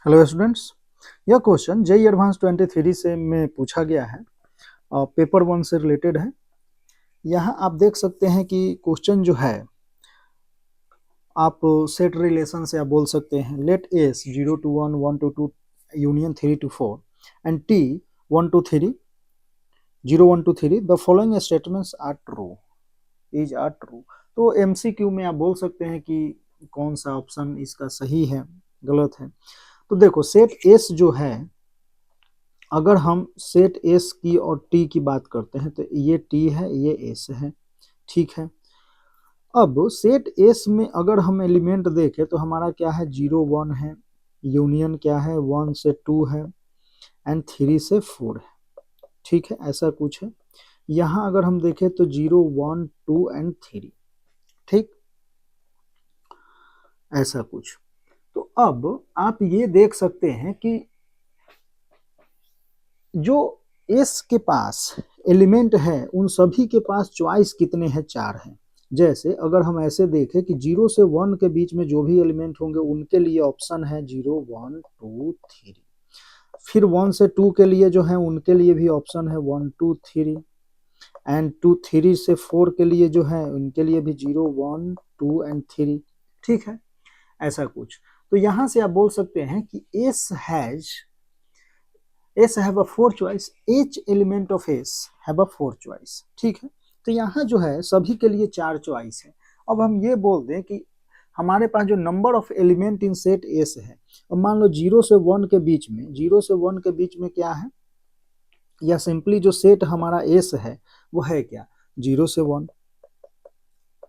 Hello students, यह question JEE advance 23 से में पूछा गया है और पेपर 1 से रिलेटेड है। यहाँ आप देख सकते हैं कि क्वेश्चन जो है आप सेट रिलेशन से आप बोल सकते हैं let S 0 to 1 1 to 2 union 3 to 4 and T 1 to 3 0 1 to 3 the following statements are true is are true. तो एमसीक्यू में आप बोल सकते हैं कि कौन सा ऑप्शन इसका सही है गलत है। तो देखो सेट एस जो है, अगर हम सेट एस की और टी की बात करते हैं तो ये टी है ये एस है, ठीक है। अब सेट एस में अगर हम एलिमेंट देखें तो हमारा क्या है 0 1 है, यूनियन क्या है 1 से 2 है एंड 3 से 4 है, ठीक है, ऐसा कुछ है। यहाँ अगर हम देखें तो 0 1 2 एंड 3, ठीक, ऐसा कुछ। तो अब आप ये देख सकते हैं कि जो एस के पास एलिमेंट है उन सभी के पास चॉइस कितने हैं, 4 हैं। जैसे अगर हम ऐसे देखें कि 0 से 1 के बीच में जो भी एलिमेंट होंगे उनके लिए ऑप्शन है 0 1 2 3, फिर 1 से 2 के लिए जो है उनके लिए भी ऑप्शन है 1 2 3 एंड 2 3 से 4 के लिए जो है उनके लिए भी 0 1 2 एंड 3, ठीक है, ऐसा कुछ। तो यहां से आप बोल सकते हैं कि S have a 4 choice, each element of S have a 4 choice, ठीक है। तो यहाँ जो है सभी के लिए 4 चॉइस है। अब हम ये बोल दें कि हमारे पास जो number of element in set S है, अब मान लो 0 से 1 के बीच में, 0 से 1 के बीच में क्या है, या सिंपली जो सेट हमारा एस है वो है क्या 0 से 1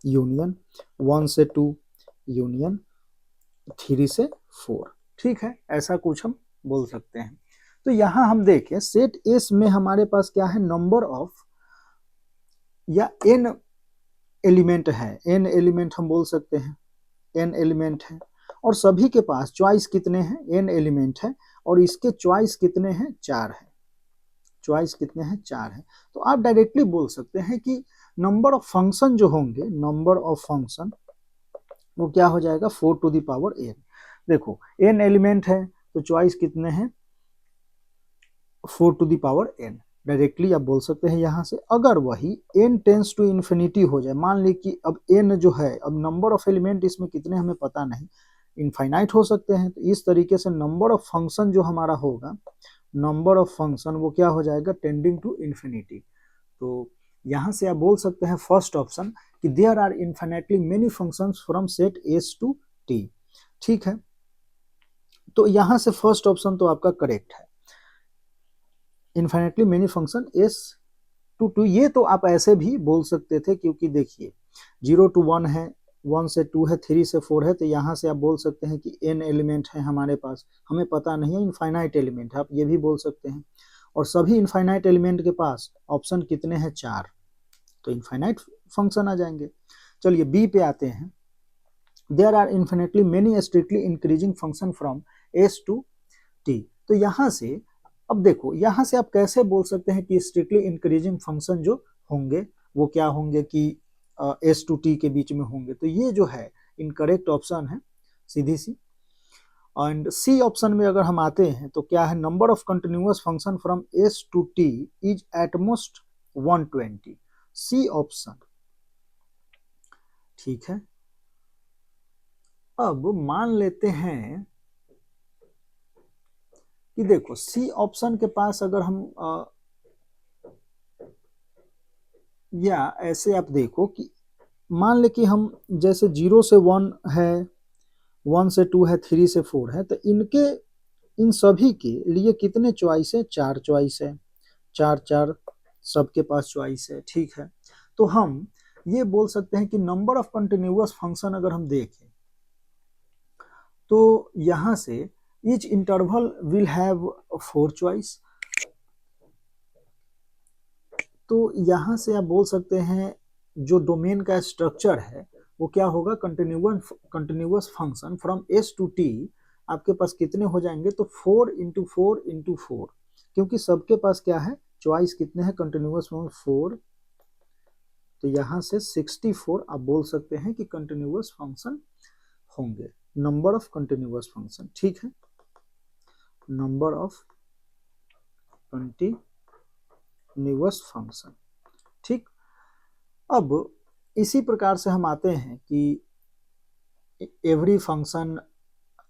यूनियन 1 से 2 यूनियन 3 से 4, ठीक है, ऐसा कुछ हम बोल सकते हैं। तो यहां हम देखें सेट एस में हमारे पास क्या है नंबर ऑफ या एन एलिमेंट है, एन एलिमेंट हम बोल सकते हैं, एन एलिमेंट है और सभी के पास चॉइस कितने हैं, एन एलिमेंट है और इसके चॉइस कितने हैं, 4 है। चॉइस कितने हैं, 4 है। तो आप डायरेक्टली बोल सकते हैं कि नंबर ऑफ फंक्शन जो होंगे, नंबर ऑफ फंक्शन वो क्या हो जाएगा 4 to the power n। देखो एन एलिमेंट है तो चॉइस कितने हैं 4 to the power n, directly आप बोल सकते हैं यहाँ से। अगर वही n टेंस टू इन्फिनिटी हो जाए, मान ली कि अब n जो है, अब नंबर ऑफ एलिमेंट इसमें कितने हमें पता नहीं, इनफाइनाइट हो सकते हैं, तो इस तरीके से नंबर ऑफ फंक्शन जो हमारा होगा, नंबर ऑफ फंक्शन वो क्या हो जाएगा टेंडिंग टू इन्फिनिटी। तो यहाँ से आप बोल सकते हैं फर्स्ट ऑप्शन कि there are infinitely many functions from set S to T, ठीक है। तो यहाँ से फर्स्ट ऑप्शन तो आपका करेक्ट है, infinitely many function S to 2। ये तो आप ऐसे भी बोल सकते थे क्योंकि देखिए 0 to 1 है, 1 से 2 है, 3 से 4 है, तो यहाँ से आप बोल सकते हैं कि n एलिमेंट है हमारे पास, हमें पता नहीं है, इनफाइनाइट एलिमेंट है, आप ये भी बोल सकते हैं। और सभी इनफाइनाइट एलिमेंट के पास ऑप्शन कितने हैं 4, तो इनफाइनाइट फंक्शन आ जाएंगे। चलिए बी पे आते हैं, there are infinitely many strictly increasing function from S to T. तो यहाँ से अब देखो, यहाँ से आप कैसे बोल सकते हैं कि स्ट्रिक्टली इंक्रीजिंग फंक्शन जो होंगे वो क्या होंगे कि एस टू टी के बीच में होंगे, तो ये जो है इनकरेक्ट ऑप्शन है सीधी सी। एंड सी ऑप्शन में अगर हम आते हैं तो क्या है number of continuous function from S to T is at most 120, C option, ठीक है। अब मान लेते हैं कि देखो सी ऑप्शन के पास अगर हम या ऐसे आप देखो कि मान ले कि हम जैसे 0 से 1 है, 1 से 2 है, 3 से 4 है, तो इनके इन सभी के लिए कितने चॉइस है, 4 चॉइस है, 4 4 सबके पास चॉइस है, ठीक है। तो हम ये बोल सकते हैं कि नंबर ऑफ कंटिन्यूअस फंक्शन अगर हम देखें तो यहां से each interval will have 4 choice. तो यहाँ से आप बोल सकते हैं जो डोमेन का स्ट्रक्चर है वो क्या होगा continuous function from S to T, आपके पास कितने हो जाएंगे तो 4 into 4 into 4, क्योंकि सबके पास क्या है चॉइस कितने हैं कंटिन्यूअस फंक्शन 4, तो यहाँ से 64 आप बोल सकते हैं कि कंटिन्यूअस फंक्शन होंगे, नंबर ऑफ कंटिन्यूअस फंक्शन, ठीक है। Number of continuous function. ठीक, अब इसी प्रकार से हम आते हैं कि every function,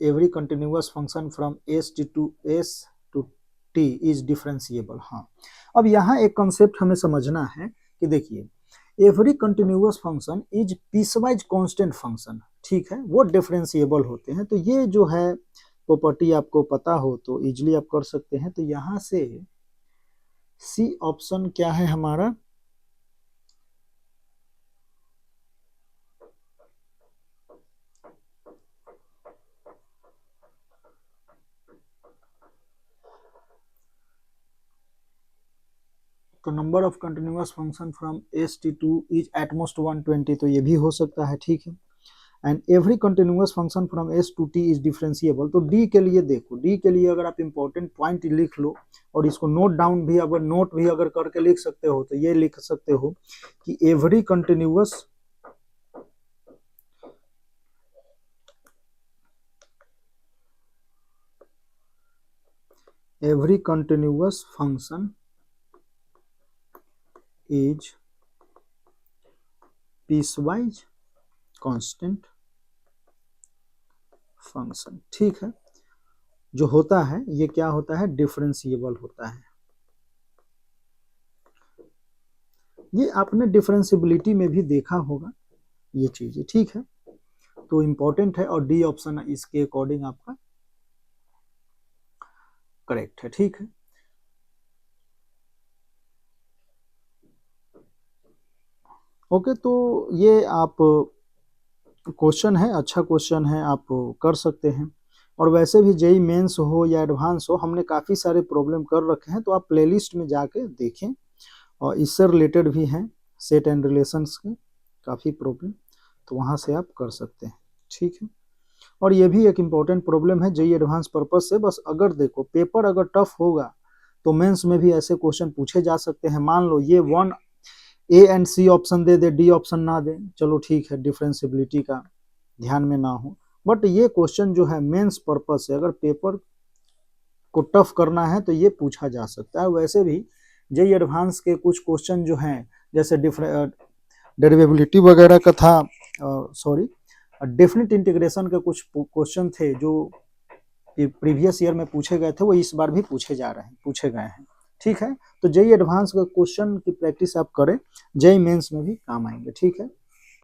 every continuous function from S to T is differentiable. हाँ, अब यहाँ एक कॉन्सेप्ट हमें समझना है कि देखिए every continuous function is piecewise constant function, ठीक है, वो डिफरेंशिएबल होते हैं। तो ये जो है प्रॉपर्टी आपको पता हो तो इजीली आप कर सकते हैं। तो यहाँ से सी ऑप्शन क्या है हमारा, तो number of continuous function from S T to is at most 120, तो ये भी हो सकता है, ठीक है। And every continuous function from S to T is differentiable. तो डी के लिए देखो, डी के लिए अगर आप इंपॉर्टेंट पॉइंट लिख लो और इसको नोट डाउन भी, अगर नोट भी अगर करके लिख सकते हो तो ये लिख सकते हो कि every continuous function is piecewise constant function, ठीक है। जो होता है ये क्या होता है, डिफरेंशिएबल होता है। ये आपने डिफरेंशिएबिलिटी में भी देखा होगा ये चीजें, ठीक है। तो इंपॉर्टेंट है और डी ऑप्शन इसके अकॉर्डिंग आपका करेक्ट है, ठीक है। ओके, तो ये आप क्वेश्चन है, अच्छा क्वेश्चन है, आप कर सकते हैं। और वैसे भी जेई मेंस हो या एडवांस हो, हमने काफ़ी सारे प्रॉब्लम कर रखे हैं, तो आप प्लेलिस्ट में जाके देखें और इससे रिलेटेड भी हैं सेट एंड रिलेशंस के काफ़ी प्रॉब्लम, तो वहाँ से आप कर सकते हैं, ठीक है। और ये भी एक इम्पॉर्टेंट प्रॉब्लम है जेई एडवांस पर्पज से। बस अगर देखो पेपर अगर टफ होगा तो मेंस में भी ऐसे क्वेश्चन पूछे जा सकते हैं। मान लो ये 1 ए एंड सी ऑप्शन दे दे, डी ऑप्शन ना दे, चलो ठीक है, डिफरेंशिएबिलिटी का ध्यान में ना हो, बट ये क्वेश्चन जो है मेंस पर्पज से अगर पेपर को टफ करना है तो ये पूछा जा सकता है। वैसे भी जेई एडवांस के कुछ क्वेश्चन जो हैं जैसे डेरिवेबिलिटी वगैरह का था, सॉरी डेफिनेट इंटीग्रेशन के कुछ क्वेश्चन थे जो प्रीवियस ईयर में पूछे गए थे, वो इस बार भी पूछे गए हैं, ठीक है। तो जेई एडवांस का क्वेश्चन की प्रैक्टिस आप करें, जेई मेंस में भी काम आएंगे, ठीक है।